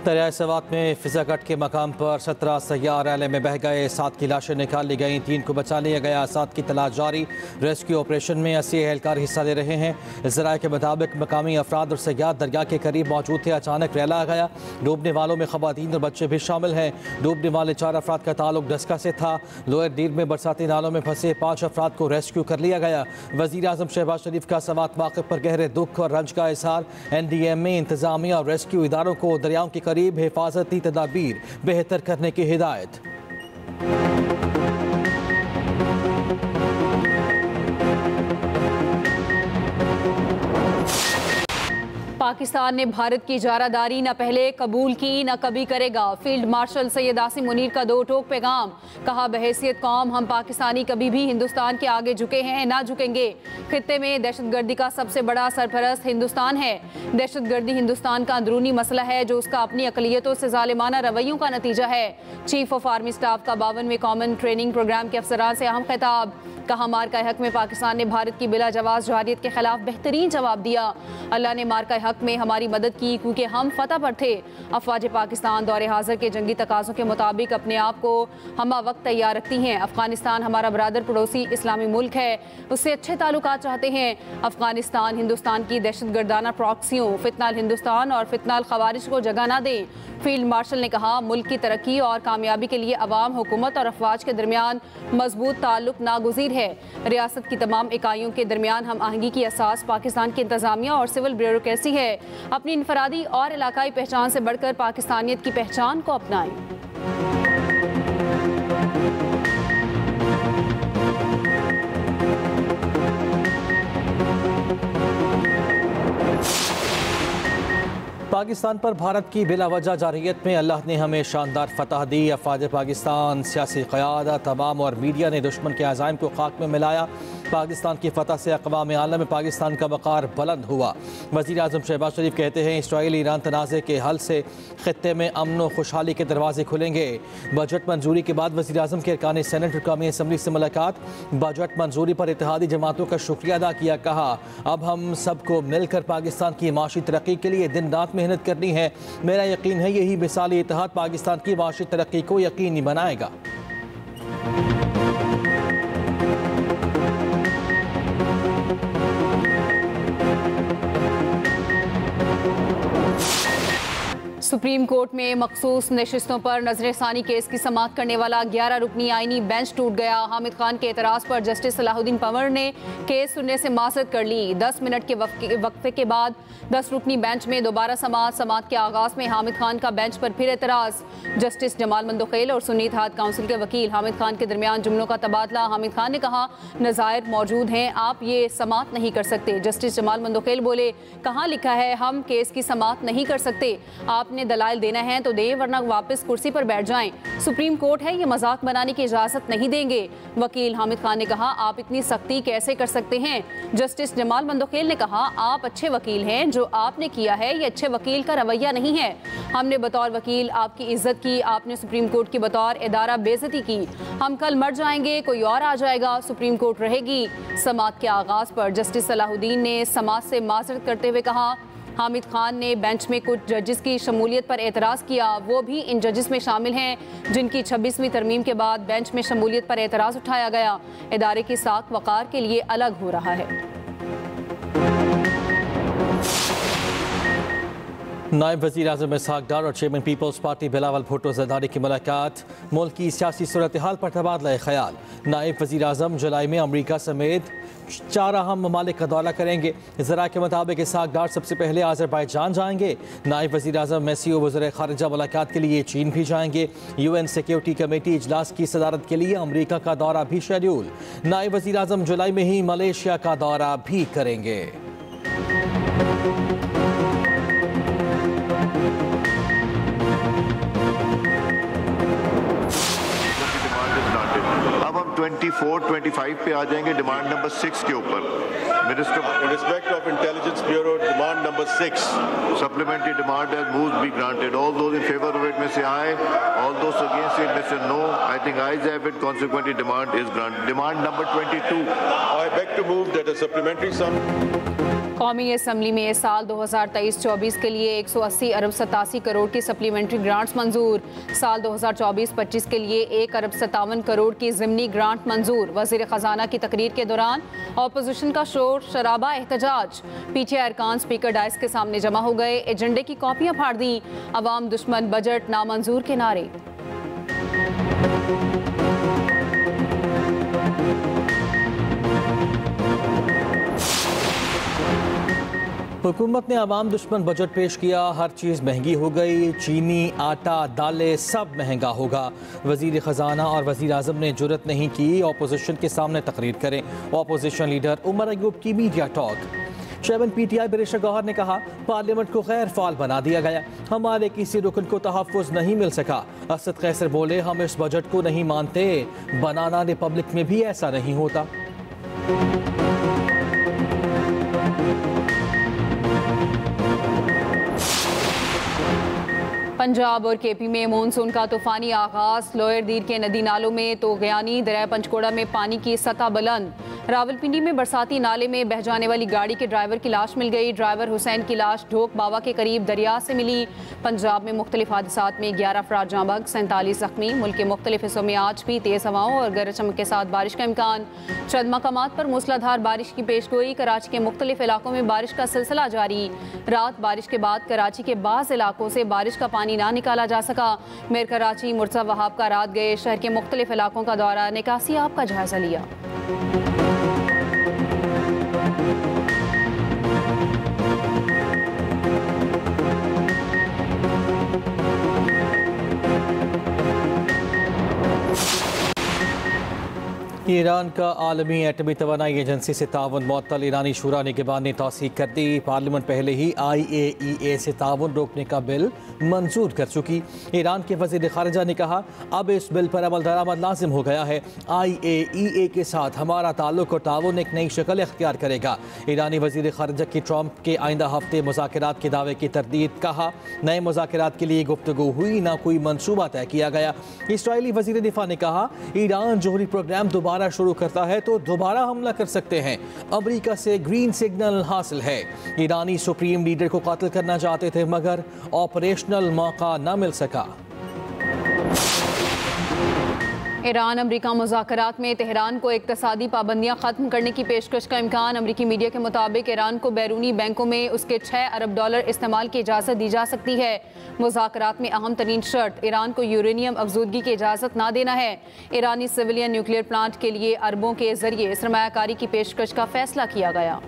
दरियाए सवात में फिजा कट के मकाम पर 17 सैयार रैले में बह गए। 7 की लाशें निकाल ली गईं, 3 को बचा लिया गया। 7 की तलाश जारी। रेस्क्यू ऑपरेशन में 80 एहलकार हिस्सा ले रहे हैं। ज़राए के मुताबिक मकामी अफराद और सैयार दरिया के करीब मौजूद थे। अचानक रैला आ गया। डूबने वालों में खवातीन और बच्चे भी शामिल हैं। डूबने वाले 4 अफराद का ताल्लुक डस्का से था। लोअर डीर में बरसाती नालों में फंसे 5 अफराद को रेस्क्यू कर लिया गया। वज़ीर आज़म शहबाज शरीफ का सवात वाक़िफ़ पर गहरे दुख और रंज का इज़हार। NDMA इंतज़ामिया और रेस्क्यू इदारों को दरियाओं के करीब हिफाजती तदाबीर बेहतर करने की हिदायत। पाकिस्तान ने भारत की इजारादारी न पहले कबूल की न कभी करेगा। फील्ड मार्शल सैयद आसिम मुनीर का 2 टोक पैगाम। कहा, बहैसियत कौम हम पाकिस्तानी कभी भी हिंदुस्तान के आगे झुके हैं ना झुकेंगे। खित्ते में दहशतगर्दी का सबसे बड़ा सरपरस्त हिंदुस्तान है। दहशतगर्दी हिंदुस्तान का अंदरूनी मसला है जो उसका अपनी अकलियतों से जालिमाना रवैयों का नतीजा है। चीफ ऑफ आर्मी स्टाफ का 52वें कॉमन ट्रेनिंग प्रोग्राम के अफसरान से अहम खिताब। कहा, मार्का हक में पाकिस्तान ने भारत की बिला जवाब जवारियत के खिलाफ बेहतरीन जवाब दिया। अल्लाह ने मार्का हक में हमारी मदद की क्योंकि हम फतह पर थे। अफवाज पाकिस्तान दौरे हाजिर के जंगी तकाज़ों के मुताबिक अपने आप को हमा वक्त तैयार रखती हैं। अफगानिस्तान हमारा बरादर पड़ोसी इस्लामी मुल्क है, उससे अच्छे ताल्लुकात चाहते हैं। अफगानिस्तान हिंदुस्तान की दहशतगर्दाना प्रॉक्सियों फितनाल हिंदुस्तान और फितनाल खवारिज को जगह ना दें। फील्ड मार्शल ने कहा, मुल्क की तरक्की और कामयाबी के लिए अवाम, हुकूमत और अफवाज के दरमियान मजबूत ताल्लुक नागुज़ीर है। रियासत की तमाम इकाइयों के दरमियान हम आहंगी की असास पाकिस्तान की इंतजामिया और सिविल ब्यूरोक्रेसी है। अपनी इनफरादी और इलाकाई पहचान से बढ़कर पाकिस्तानियत की पहचान को अपनाएं। पाकिस्तान पर भारत की बिलावजह जारहियत में अल्लाह ने हमें शानदार फतह दी। अफवाज पाकिस्तान, सियासी क़यादत, अवाम और मीडिया ने दुश्मन के अज़ाइम को खाक में मिलाया। पाकिस्तान की फतह से अक़वाम आलम में पाकिस्तान का वक़ार बुलंद हुआ। वज़ीर आज़म शहबाज शरीफ कहते हैं, इसराइल ईरान तनाज़े के हल से ख़ित्ते में अमन व खुशहाली के दरवाजे खुलेंगे। बजट मंजूरी के बाद वज़ीर आज़म के अरकान सेनेट और कौमी असम्बली से मुलाकात। बजट मंजूरी पर इत्तेहादी जमातों का शुक्रिया अदा किया। कहा, अब हम सबको मिलकर पाकिस्तान की माशी तरक्की के लिए दिन रात मेहनत करनी है। मेरा यकीन है यही मिसाली इत्तेहाद पाकिस्तान की माशी तरक्की को यकीनी बनाएगा। सुप्रीम कोर्ट में मखसूस नशिस्तों पर नजरसानी केस की समाअत करने वाला 11 रुकनी आईनी बेंच टूट गया। हामिद खान के एतराज़ पर जस्टिस सलाहुद्दीन पंवर ने केस सुनने से माज़रत कर ली। 10 मिनट के वक्फे के बाद 10 रुकनी बेंच में दोबारा समाअत के आगाज़ में हामिद खान का बेंच पर फिर एतराज़। जस्टिस जमाल मंदोखेल और सुन्नी इत्तेहाद काउंसिल के वकील हामिद खान के दरमियान जुमलों का तबादला। हामिद खान ने कहा, नज़ायर मौजूद हैं, आप ये समाअत नहीं कर सकते। जस्टिस जमाल मंदोखेल बोले, कहाँ लिखा है हम केस की समाअत नहीं कर सकते? आपने दलाइल देना है तो दें, वरना वापस कुर्सी पर बैठ जाएं। सुप्रीम कोर्ट है, ये मजाक बनाने की इजाजत नहीं देंगे। वकील हामिद खान ने कहा, आप इतनी सख्ती कैसे कर सकते हैं? जस्टिस जमाल मंदोखेल ने कहा, आप अच्छे वकील हैं, जो आपने किया है ये अच्छे वकील का रवैया नहीं है। हमने बतौर वकील आपकी इज्जत की, आपने सुप्रीम कोर्ट की बतौर इदारा बेइज्जती की। हम कल मर जाएंगे, कोई और आ जाएगा, सुप्रीम कोर्ट रहेगी। समाअत के आगाज पर जस्टिस सलाहुद्दीन ने समाअत से माजरत करते हुए कहा, हामिद खान ने बेंच में कुछ जजेस की शमूलियत पर एतराज़ किया। वो भी इन जजेस में शामिल हैं जिनकी 26वीं तरमीम के बाद बेंच में शमूलियत पर एतराज़ उठाया गया। इदारे की साख वक़ार के लिए अलग हो रहा है। नायब वज़ीर आज़म इसहाक़ डार और chairman people's party Bilawal Bhutto Zardari की मुलाकात। मुल्क की सियासी सूरत हाल पर तबादला ख़याल। नायब वज़ीर आज़म जुलाई में अमरीका समेत 4 अहम ममालिक का दौरा करेंगे। ज़रा के मुताबिक इसहाक़ डार सबसे पहले आज़रबाईजान जाएंगे। नायब वज़ीर आज़म मेसी और वज़ीर ख़ारिजा मुलाकात के लिए चीन भी जाएंगे। UN सिक्योरिटी कमेटी इजलास की सदारत के लिए अमरीका का दौरा भी शेड्यूल। नायब वज़ीर आज़म जुलाई में ही मलेशिया का दौरा भी करेंगे। अब हम 24-25 पे आ जाएंगे डिमांड नंबर 6 के ऊपर। Minister In respect of Intelligence Bureau demand number 6, supplementary demand has moved be granted. All those in favor of it may say aye. All those against it may say no. I think ayes have it. Consequently, demand is granted. Demand number 22. I beg to move that a supplementary sum कौमी assembly में साल 2023-24 के लिए 180 अरब 87 करोड़ की supplementary grants मंजूर। साल 2024-25 के लिए 1 अरब 57 करोड़ की ज़िमनी ग्रांट मंजूर। वज़ीर ख़जाना की तकरीर के दौरान अपोजिशन का शोर शराबा एहतजाज। पीछे अरकान स्पीकर डाइस के सामने जमा हो गए, एजेंडे की कॉपियाँ फाड़ दी। अवाम दुश्मन बजट नामंजूर के नारे। हुकूमत ने अवाम दुश्मन बजट पेश किया, हर चीज़ महंगी हो गई, चीनी, आटा, दालें सब महंगा होगा। वज़ीर ख़जाना और वज़ीर आज़म ने जुर्रत नहीं की अपोजिशन के सामने तकरीर करें। अपोजिशन लीडर उमर अयूब की media talk. Chairman PTI barrister Gohar ने कहा, पार्लियामेंट को गैर फाल बना दिया गया, हमारे किसी रुकन को तहफ़्फ़ुज़ नहीं मिल सका। असद कैसर बोले, हम इस बजट को नहीं मानते, बनाना रिपब्लिक में भी ऐसा नहीं होता। पंजाब और KP में मानसून का तूफानी आगाज। लोअर दीर के नदी नालों में तो गयानी, दरिया पंचकोड़ा में पानी की सतह बुलंद। रावलपिंडी में बरसाती नाले में बह जाने वाली गाड़ी के ड्राइवर की लाश मिल गई। ड्राइवर हुसैन की लाश ढोक बावा के करीब दरिया से मिली। पंजाब में मुख्तलिफ हादसात में 11 अफराद जाँ बहक, 47 जख्मी। मुल्क के मुख्तलिफ हिस्सों में आज भी तेज़ हवाओं और गरज चमक के साथ बारिश का इम्कान। चंद मकामात पर मूसलाधार बारिश की पेशगोई। कराची के मुख्तलिफ इलाकों में बारिश का सिलसिला जारी। रात बारिश के बाद कराची के बाज़ इलाकों से बारिश का पानी ना निकाला जा सका। मेयर कराची मुर्तज़ा वहाब का रात गए शहर के मुख्तलिफ इलाकों का दौरा, निकासी आप का जायजा लिया। ईरान का आलमी एटमी तवानाई एजेंसी से ताउन मुअत्तल। ईरानी शूरा निगहबान ने तौसीक कर दी। पार्लियामेंट पहले ही IAEA से ताउन रोकने का बिल मंजूर कर चुकी। ईरान के वज़ीर ख़ारिजा ने कहा, अब इस बिल पर अमल दरामद लाजिम हो गया है। IAEA के साथ हमारा ताल्लुक और ताउन एक नई शक्ल इख्तियार करेगा। ईरानी वज़ीर ख़ारिजा की ट्रंप के आइंदा हफ्ते मुज़ाकरात के दावे की तरदीद। कहा, नए मुज़ाकरात के लिए गुफ्तगू हुई, ना कोई मनसूबा तय किया गया। इसराइली वज़ीर दिफा ने कहा, ईरान जोहरी प्रोग्राम दोबारा शुरू करता है तो दोबारा हमला कर सकते हैं। अमेरिका से ग्रीन सिग्नल हासिल है। ईरानी सुप्रीम लीडर को कत्ल करना चाहते थे मगर ऑपरेशनल मौका न मिल सका। ईरान अमरीका मुज़ाकरात में तेहरान को इक़्तिसादी पाबंदियाँ ख़त्म करने की पेशकश का इम्कान। अमरीकी मीडिया के मुताबिक ईरान को बैरूनी बैंकों में उसके 6 अरब डॉलर इस्तेमाल की इजाज़त दी जा सकती है। मुज़ाकरात में अहम तरीन शर्त ईरान को यूरेनियम अफजूदगी की इजाज़त ना देना है। ईरानी सिविलियन न्यूक्लियर प्लांट के लिए अरबों के जरिए सरमायाकारी की पेशकश का फैसला किया गया।